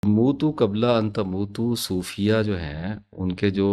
موتو قبل ان تموتو صوفیہ جو ہیں، ان کے جو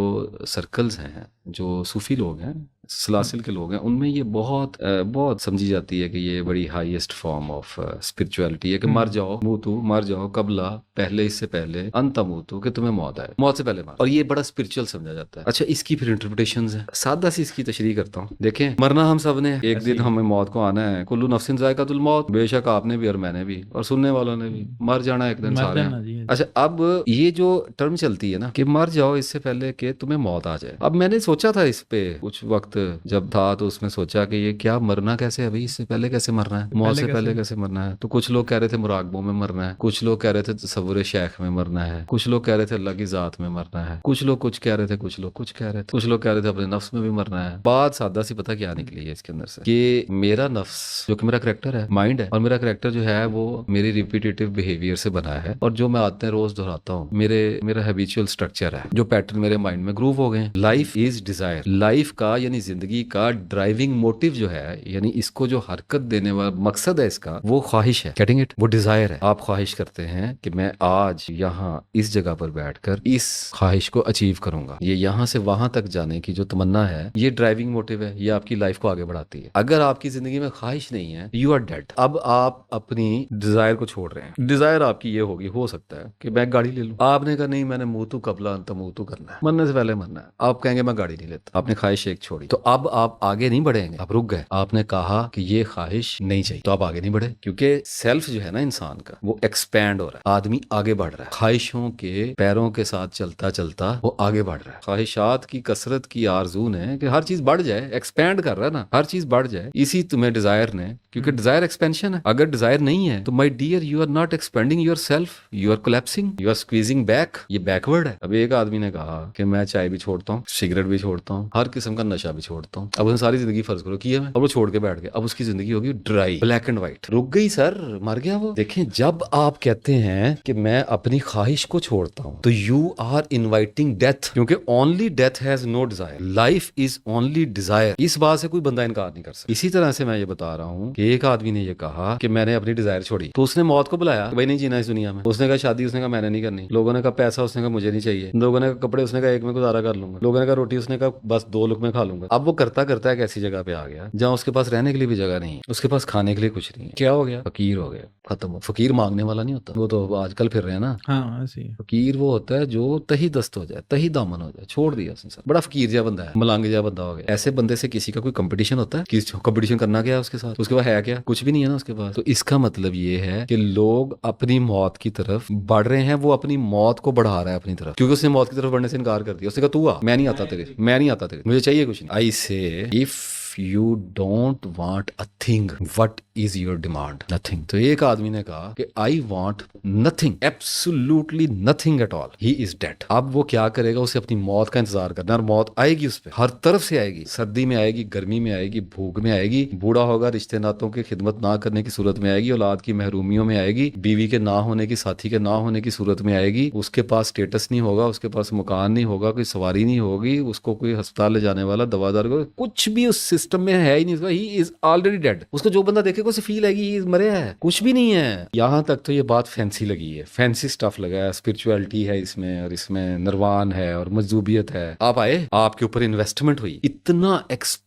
سرکلز ہیں، جو صوفی لوگ ہیں، سلاسل کے لوگ ہیں، ان میں یہ بہت بہت سمجھی جاتی ہے کہ یہ بڑی ہائیسٹ فارم آف اسپرچویلٹی ہے کہ مر جاؤ، موتو مر جاؤ قبلہ، پہلے اس سے پہلے، ان تموتو کہ تمہیں موت آئے، موت سے پہلے مر، اور یہ بڑا اسپرچوئل سمجھا جاتا ہے۔ اچھا، اس کی پھر انٹرپریٹیشنز ہیں، سادہ سی اس کی تشریح کرتا ہوں۔ دیکھیں، مرنا ہم سب نے، ایک دن ہمیں موت کو آنا ہے، کلو نفس ذائقۃ الموت، بے شک آپ نے بھی اور میں نے بھی اور سننے والوں نے بھی، مر جانا ایک دن سارے ہیں۔ اچھا، اب یہ جو ٹرم چلتی ہے نا کہ مر جاؤ اس سے پہلے کہ تمہیں موت آ جائے، اب میں نے سوچا تھا اس پہ کچھ وقت جب تھا، تو اس میں سوچا کہ یہ کیا مرنا کیسے، ابھی اس سے پہلے کیسے مرنا ہے، موت سے پہلے کیسے مرنا ہے؟ تو کچھ لوگ کہہ رہے تھے مراقبوں میں مرنا ہے، کچھ لوگ کہہ رہے تھے تصور شیخ میں مرنا ہے، کچھ لوگ کہہ رہے تھے اللہ کی ذات میں مرنا ہے، کچھ لوگ کچھ کہہ رہے تھے، کچھ لوگ کچھ کہہ رہے تھے، کچھ لوگ کہہ رہے تھے اپنے نفس میں بھی مرنا ہے۔ بات سادہ سی پتہ کیا نکلی ہے اس کے اندر سے کہ میرا نفس جو کہ میرا کریکٹر ہے، مائنڈ ہے، اور میرا کریکٹر جو ہے وہ میری ریپیٹیٹیو بہیویئر سے بنا ہے، اور جو میں عادتیں روز دہراتا ہوں، میرا ہیبیچول سٹرکچر ہے، جو پیٹرن میرے مائنڈ میں گروو ہو گئے ہیں۔ لائف از ڈیزائر، لائف کا یعنی زندگی کا ڈرائیونگ موٹیو جو ہے، یعنی اس کو جو حرکت دینے والا مقصد ہے اس کا، وہ خواہش ہے، گیٹنگ اٹ، وہ ڈیزائر ہے۔ آپ خواہش کرتے ہیں کہ میں آج یہاں اس جگہ پر بیٹھ کر اس خواہش کو اچیو کروں گا، یہ یہاں سے وہاں تک جانے کی جو تمنا ہے، یہ ڈرائیونگ موٹیو ہے، یہ آپ کی لائف کو آگے بڑھاتی ہے۔ اگر آپ کی زندگی میں خواہش نہیں ہے، یو آر ڈیڈ۔ اب آپ اپنی ڈیزائر کو چھوڑ رہے ہیں۔ ڈیزائر آپ کی یہ ہوگی، ہو سکتا ہے کہ میں گاڑی لے لوں، آپ نے کہا نہیں، میں نے موتو قبل ان تموتو کرنا ہے، مرنے سے پہلے مرنا ہے، آپ کہیں گے میں گاڑی نہیں لیتا، آپ نے خواہش ایک چھوڑی، تو اب آپ آگے نہیں بڑھیں گے، آپ رک گئے۔ آپ نے کہا کہ یہ خواہش نہیں چاہیے، تو آپ آگے نہیں بڑھے، کیونکہ سیلف جو ہے نا انسان کا، وہ ایکسپینڈ ہو رہا ہے، آدمی آگے بڑھ رہا ہے، خواہشوں کے پیروں کے ساتھ چلتا چلتا وہ آگے بڑھ رہا ہے۔ خواہشات کی کثرت کی آرزو نے کہ ہر چیز بڑھ جائے، ایکسپینڈ کر رہا ہے نا، ہر چیز بڑھ جائے، اسی تمہیں ڈیزائر نے، کیونکہ ڈیزائر ایکسپینشن ہے۔ اگر ڈیزائر نہیں ہے تو my dear, you are not expanding yourself, you are collapsing, you are squeezing back, یہ بیکورڈ ہے۔ اب ایک آدمی نے کہا کہ میں چائے بھی چھوڑتا ہوں، سگریٹ بھی چھوڑتا ہوں، ہر قسم کا نشہ بھی چھوڑتا ہوں، اب اس نے ساری زندگی فرض کرو کی ہے میں، اور وہ چھوڑ کے بیٹھ گیا، اب اس کی زندگی ہوگی ڈرائی، بلیک اینڈ وائٹ، رک گئی سر، مر گیا وہ۔ دیکھیں، جب آپ کہتے ہیں کہ میں اپنی خواہش کو چھوڑتا ہوں تو یو آر انوائٹنگ ڈیتھ، کیونکہ only death has no desire, life is only desire, اس بات سے کوئی بندہ انکار نہیں کر سکتا۔ اسی طرح سے میں یہ بتا رہا ہوں کہ ایک آدمی نے یہ کہا کہ میں نے اپنی ڈیزائر چھوڑی، تو اس نے موت کو بلایا کہ بھائی نہیں جینا اس دنیا میں، اس نے کہا شادی، اس نے کہا میں نے نہیں کرنی، لوگوں نے کہا پیسہ، اس نے کہا مجھے نہیں چاہیے، لوگوں نے کہا کپڑے، اس نے کہا ایک میں گزارا کر لوں گا، لوگوں نے کہا روٹی، اس نے کہا بس 2 لقمے کھا لوں گا۔ اب وہ کرتا کرتا ایک ایسی جگہ پہ آ گیا جہاں اس کے پاس رہنے کے لیے بھی جگہ نہیں ہے، اس کے پاس کھانے کے لیے کچھ نہیں ہے، کیا ہو گیا؟ فقیر ہو گیا، ختم ہو۔ فقیر مانگنے والا نہیں ہوتا، وہ تو آج کل پھر رہے ہیں نا۔ فقیر وہ ہوتا ہے جو تہی دست ہو جائے، تہی دامن ہو جائے، چھوڑ دیا اس نے، بڑا فقیر جا بندہ ہے، ملانگ جا بندہ ہو گیا۔ ایسے بندے سے کسی کا کوئی کمپٹیشن ہوتا ہے؟ کس کمپٹیشن کرنا کیا ہے اس کے ساتھ؟ اس کے پاس ہے کیا؟ کچھ بھی نہیں ہے نا اس کے پاس۔ تو اس کا مطلب یہ ہے کہ لوگ اپنی موت کی طرف بڑھ رہے ہیں، وہ اپنی موت کو بڑھا رہا ہے اپنی طرف، کیونکہ اس نے موت کی طرف بڑھنے سے انکار کر دیا۔ اس نے کہا تو میں نہیں آتا تیرے، میں نہیں آتا تیرے، مجھے چاہیے کچھ نہیں۔ آئی سے if you don't want a thing, what is your demand? Nothing. تو ایک آدمی نے کہا کہ I want nothing, absolutely nothing at all. He is dead. اب وہ کیا کرے گا؟ اسے اپنی موت کا انتظار کرنا ہے، اور موت آئے گی اس پہ، ہر طرف سے آئے گی، سردی میں آئے گی، گرمی میں آئے گی، بھوک میں آئے گی، بوڑھا ہوگا، رشتے ناتوں کی خدمت نہ کرنے کی صورت میں آئے گی، اولاد کی محرومیوں میں آئے گی، بیوی کے نہ ہونے کی، ساتھی کے نہ ہونے کی صورت میں آئے گی، اس کے پاس سٹیٹس نہیں ہوگا، اس کے پاس مکان نہیں ہوگا، کوئی سواری نہیں ہوگی، اس کو کوئی ہسپتال لے جانے والا، دوادار کو کچھ بھی اس سسٹم میں ہے ہی نہیں، ہی از آلریڈی ڈیڈ۔ اس کو جو بندہ دیکھے گا اسے فیل آئے گی ہی مریا ہے، کچھ بھی نہیں ہے۔ یہاں تک تو یہ بات فینسی لگی ہے، فینسی سٹف لگا ہے، اسپرچویلٹی ہے اس میں، اور اس میں نروان ہے اور مجذوبیت ہے۔ آپ آئے، آپ کے اوپر انویسٹمنٹ ہوئی، اتنا ایکسپینسو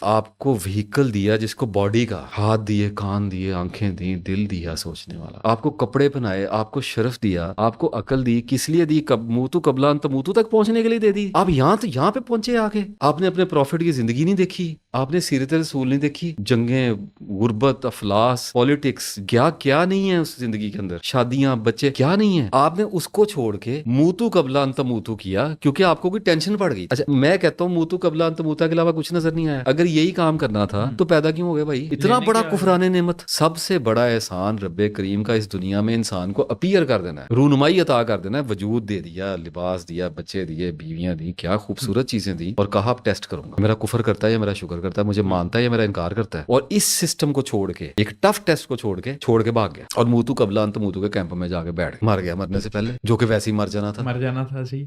آپ کو وہیکل دیا، جس کو باڈی کا، ہاتھ دیے، کان دیے، آنکھیں دی، دل دیا سوچنے والا، آپ کو کپڑے پہنائے، آپ کو شرف دیا، آپ کو عقل دی، کس لیے دی؟ موتو قبل ان تموتو تک پہنچنے کے لیے دے دی۔ آپ یہاں پہ پہنچے آ کے، آپ نے اپنے پروفٹ کی زندگی نہیں دیکھی، آپ نے سیرت رسول نہیں دیکھی، جنگیں، غربت، افلاس، پالیٹکس، کیا نہیں ہے اس زندگی کے اندر، شادیاں، بچے، کیا نہیں ہے؟ آپ نے اس کو چھوڑ کے موتو قبل ان تموتو کیا، کیونکہ آپ کو کوئی ٹینشن پڑ گئی۔ اچھا، میں کہتا ہوں موتو قبل ان تموتا کے علاوہ کچھ نظر نہیں آیا۔ اگر یہی کام کرنا تھا تو پیدا کیوں ہو گئے بھائی؟ اتنا بڑا کفران نعمت، سب سے بڑا احسان رب کریم کا اس دنیا میں انسان کو اپیئر کر دینا ہے، رونمائی عطا کر دینا ہے، وجود دے دیا، لباس دیا، بچے دیے، بیویاں دی، کیا خوبصورت چیزیں دی، اور کہا اب ٹیسٹ کروں گا، میرا کفر کرتا ہے یا میرا شکر کرتا ہے، مجھے مانتا ہے یا میرا انکار کرتا ہے۔ اور اس سسٹم کو چھوڑ کے، ایک ٹف ٹیسٹ کو چھوڑ کے بھاگ گیا، اور موتو قبل ان تموتو کے کیمپ میں جا کے بیٹھ گیا، مر گیا مرنے سے پہلے، جو کہ ویسے ہی مر جانا تھا۔